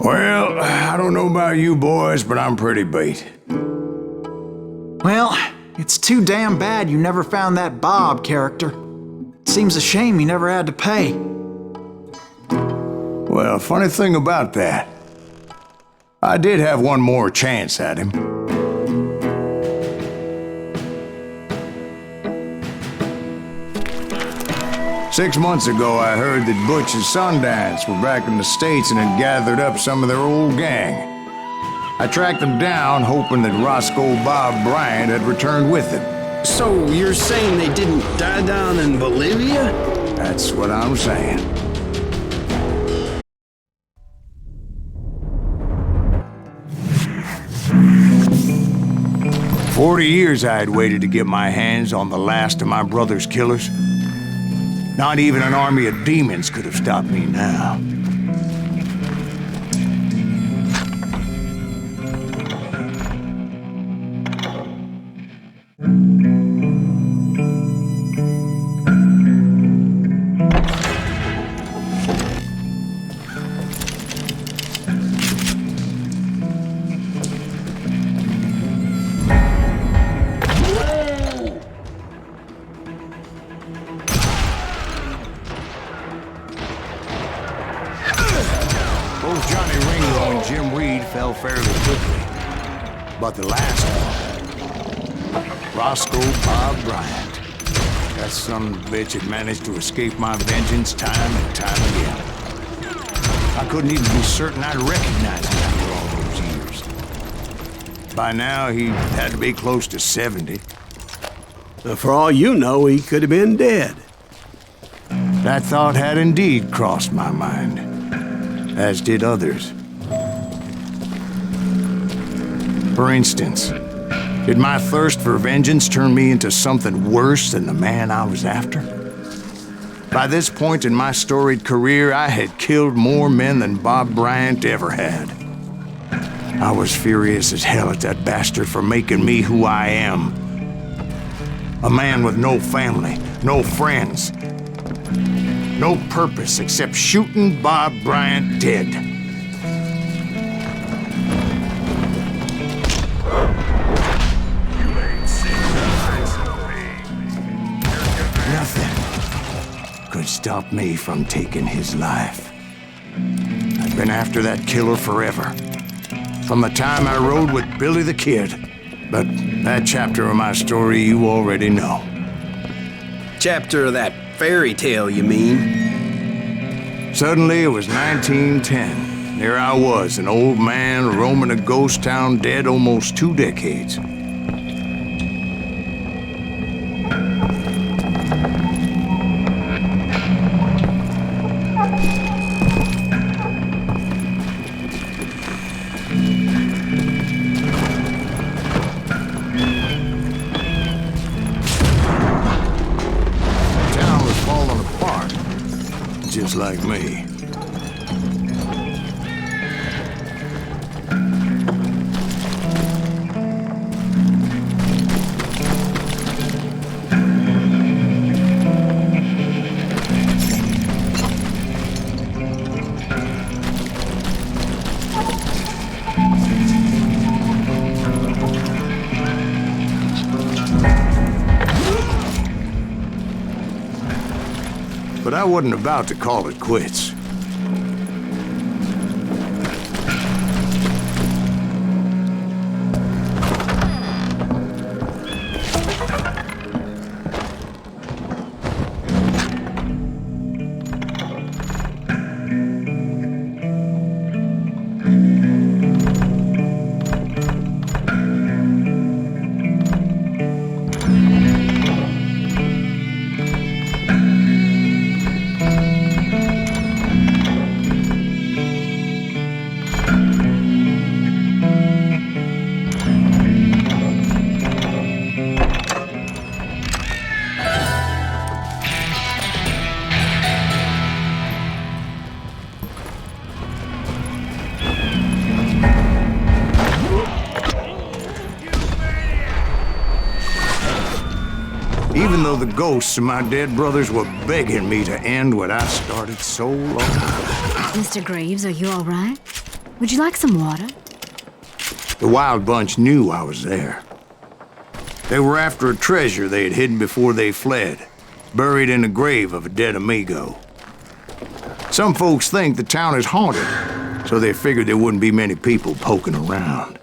Well, I don't know about you boys, but I'm pretty beat. Well, it's too damn bad you never found that Bob character. Seems a shame you never had to pay. Well, funny thing about that, I did have one more chance at him. Six months ago, I heard that Butch and Sundance were back in the States and had gathered up some of their old gang. I tracked them down, hoping that Roscoe Bob Bryant had returned with them. So you're saying they didn't die down in Bolivia? That's what I'm saying. For 40 years I had waited to get my hands on the last of my brother's killers. Not even an army of demons could have stopped me now. Both Johnny Ringo and Jim Reed fell fairly quickly. But the last one, Roscoe Bob Bryant, that son of a bitch had managed to escape my vengeance time and time again. I couldn't even be certain I'd recognize him after all those years. By now, he had to be close to 70. For all you know, he could have been dead. That thought had indeed crossed my mind, as did others. For instance, did my thirst for vengeance turn me into something worse than the man I was after? By this point in my storied career, I had killed more men than Bob Bryant ever had. I was furious as hell at that bastard for making me who I am. A man with no family, no friends, no purpose except shooting Bob Bryant dead. Nothing could stop me from taking his life. I've been after that killer forever. From the time I rode with Billy the Kid. But that chapter of my story you already know. Chapter of that fairy tale, you mean? Suddenly, it was 1910. There I was, an old man roaming a ghost town dead almost 2 decades. Town was falling apart, just like me. But I wasn't about to call it quits. Even though the ghosts of my dead brothers were begging me to end what I started so long ago. Mr. Graves, are you all right? Would you like some water? The Wild Bunch knew I was there. They were after a treasure they had hidden before they fled, buried in the grave of a dead amigo. Some folks think the town is haunted, so they figured there wouldn't be many people poking around.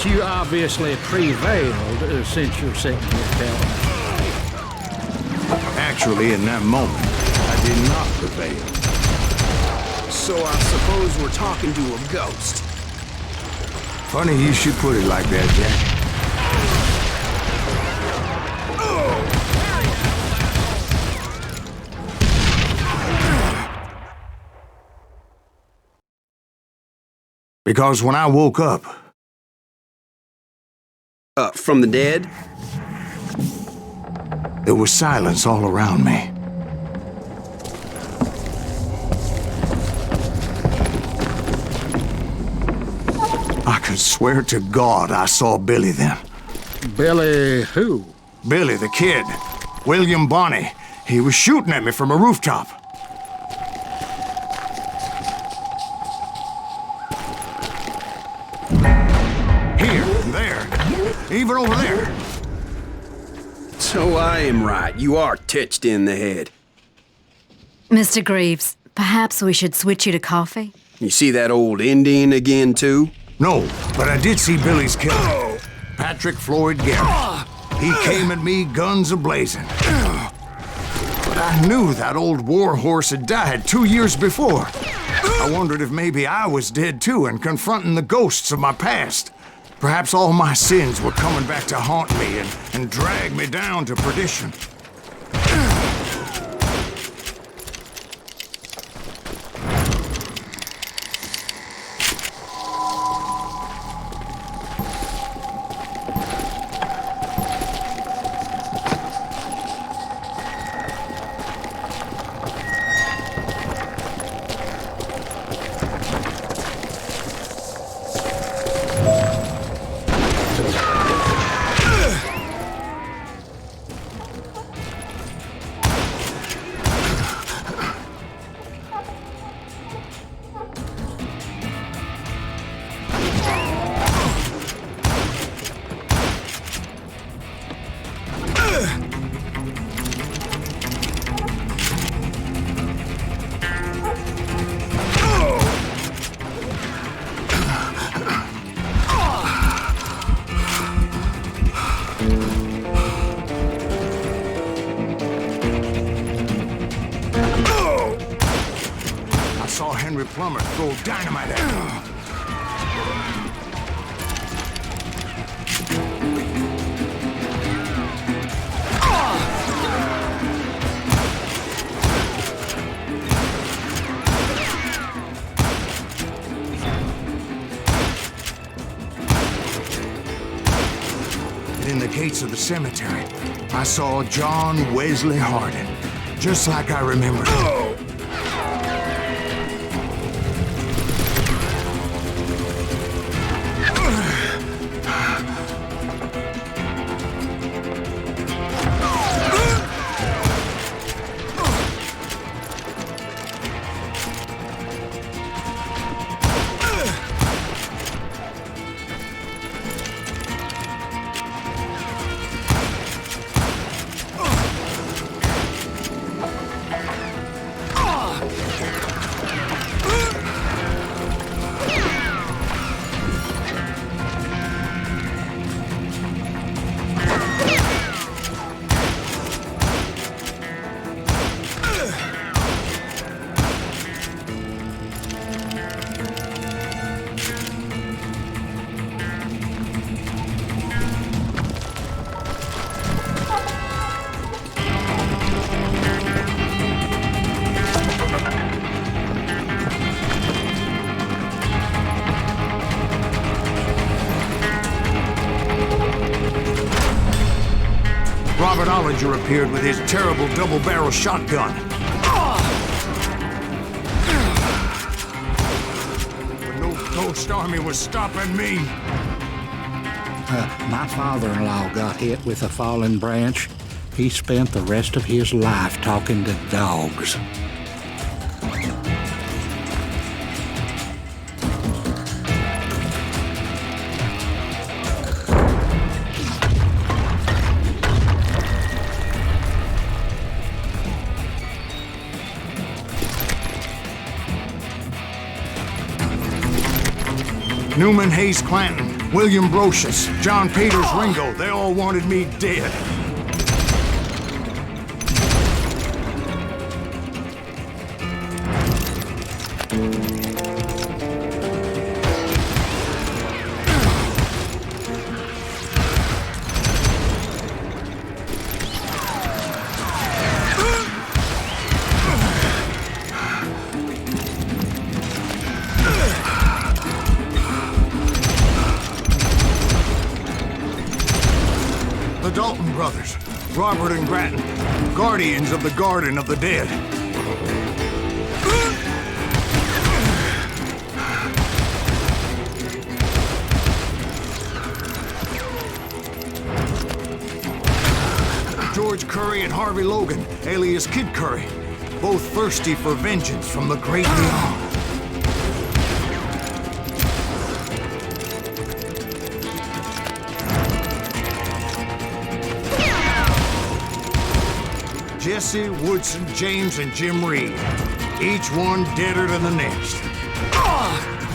You obviously prevailed since you're sitting here telling me. Actually, in that moment, I did not prevail. So I suppose we're talking to a ghost. Funny you should put it like that, Jack. Because when I woke up, From the dead? there was silence all around me. I could swear to God I saw Billy then. Billy who? Billy, the kid. William Bonney. He was shooting at me from a rooftop. Here, there, even over there. So I am right. You are touched in the head. Mr. Greaves, perhaps we should switch you to coffee? You see that old Indian again, too? No, but I did see Billy's killer. Patrick Floyd Garrett. He came at me guns a-blazing. But I knew that old war horse had died 2 years before. I wondered if maybe I was dead too and confronting the ghosts of my past. Perhaps all my sins were coming back to haunt me and drag me down to perdition. devoted plumber throw dynamite at me. In the gates of the cemetery, I saw John Wesley Hardin, just like I remembered him. Robert Ollinger appeared with his terrible double-barrel shotgun. But no ghost army was stopping me. My father-in-law got hit with a fallen branch. He spent the rest of his life talking to dogs. Newman Hayes Clanton, William Brocious, John Peters Ringo, they all wanted me dead. The Dalton brothers, Robert and Grattan, guardians of the Garden of the Dead. George Curry and Harvey Logan, alias Kid Curry, both thirsty for vengeance from the great Leon. Jesse, Woodson, James, and Jim Reed. Each one deader than the next.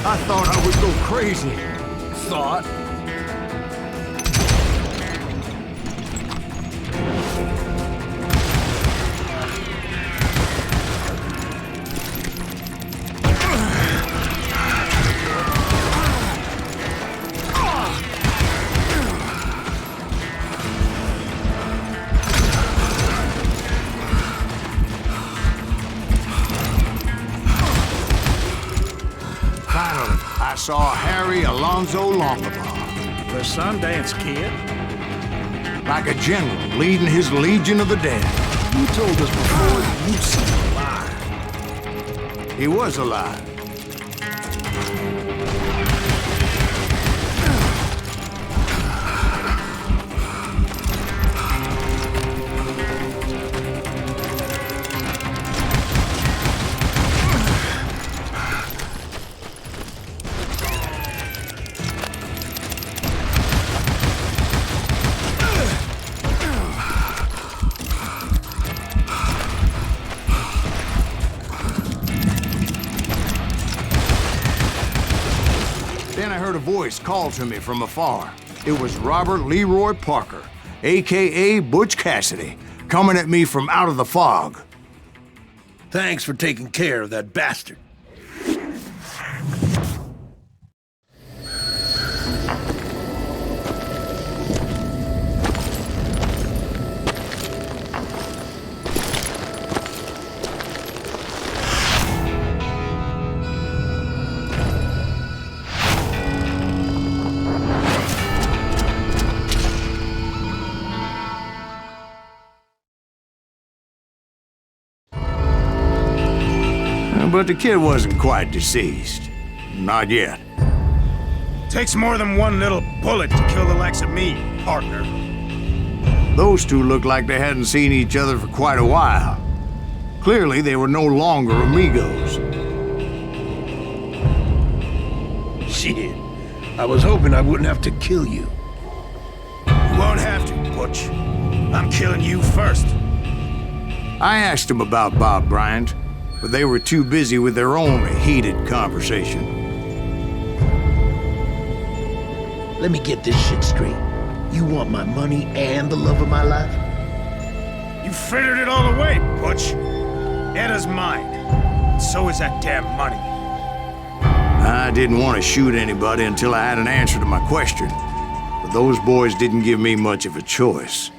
I thought I would go crazy. Thought? Finally, I saw Harry Alonzo Longabaugh, The Sundance Kid? like a general leading his Legion of the Dead. You told us before you'd seen him alive. He was alive. Then I heard a voice call to me from afar. It was Robert Leroy Parker, a.k.a. Butch Cassidy, coming at me from out of the fog. Thanks for taking care of that bastard. But the kid wasn't quite deceased. Not yet. Takes more than one little bullet to kill the likes of me, partner. Those two looked like they hadn't seen each other for quite a while. Clearly, they were no longer amigos. Shit. I was hoping I wouldn't have to kill you. You won't have to, Butch. I'm killing you first. I asked them about Bob Bryant, but they were too busy with their own heated conversation. Let me get this shit straight. You want my money and the love of my life? You frittered it all away, Butch. Edda's mine. So is that damn money. I didn't want to shoot anybody until I had an answer to my question, but those boys didn't give me much of a choice.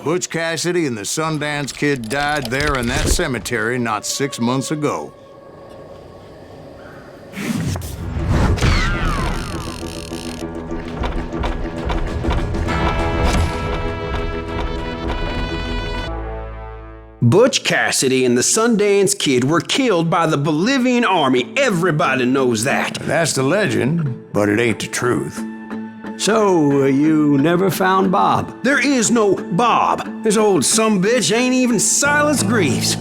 Butch Cassidy and the Sundance Kid died there in that cemetery not 6 months ago. Butch Cassidy and the Sundance Kid were killed by the Bolivian army. Everybody knows that. That's the legend, but it ain't the truth. So, you never found Bob? There is no Bob. This old sumbitch ain't even Silas Greaves.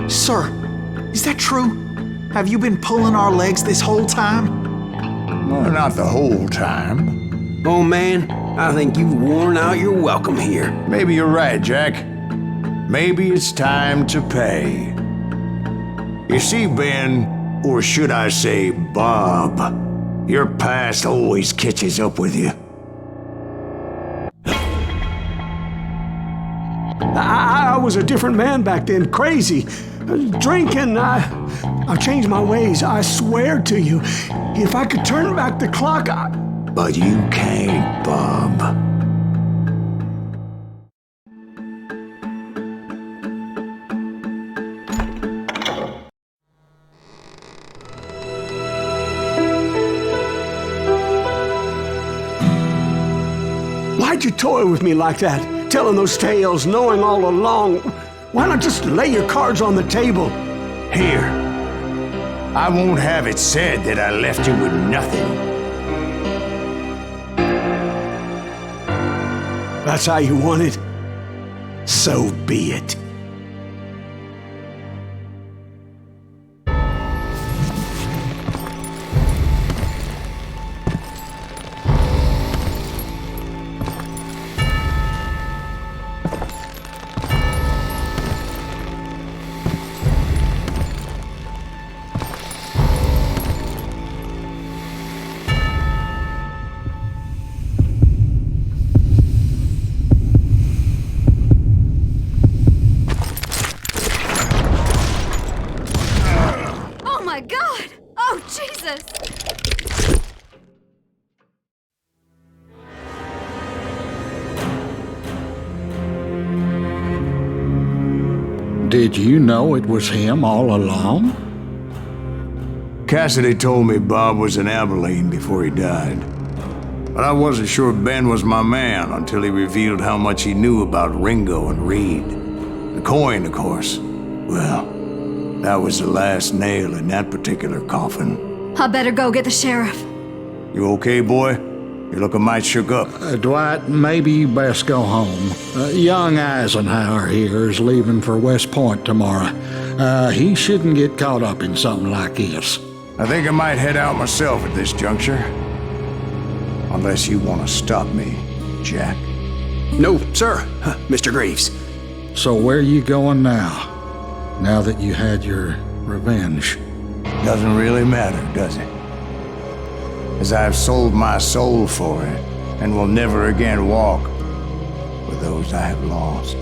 Sir, is that true? Have you been pulling our legs this whole time? Well, not the whole time. Oh man, I think you've worn out your welcome here. Maybe you're right, Jack. Maybe it's time to pay. You see, Ben, or should I say Bob, your past always catches up with you. I was a different man back then, crazy. Drinking, I've changed my ways, I swear to you. If I could turn back the clock, But you can't, Bob. Why'd you toy with me like that? Telling those tales, knowing all along. Why not just lay your cards on the table? Here. I won't have it said that I left you with nothing. That's how you want it? So be it. My God! Oh, Jesus! Did you know it was him all along? Cassidy told me Bob was in Abilene before he died. But I wasn't sure Ben was my man until he revealed how much he knew about Ringo and Reed. The coin, of course. Well, that was the last nail in that particular coffin. I better go get the sheriff. You okay, boy? You're looking mighty shook up. Dwight, maybe you best go home. Young Eisenhower here is leaving for West Point tomorrow. He shouldn't get caught up in something like this. I think I might head out myself at this juncture. Unless you want to stop me, Jack. No, sir, Mr. Greaves. So where you going now? now that you had your revenge? Doesn't really matter, does it? As I've sold my soul for it, and will never again walk with those I have lost.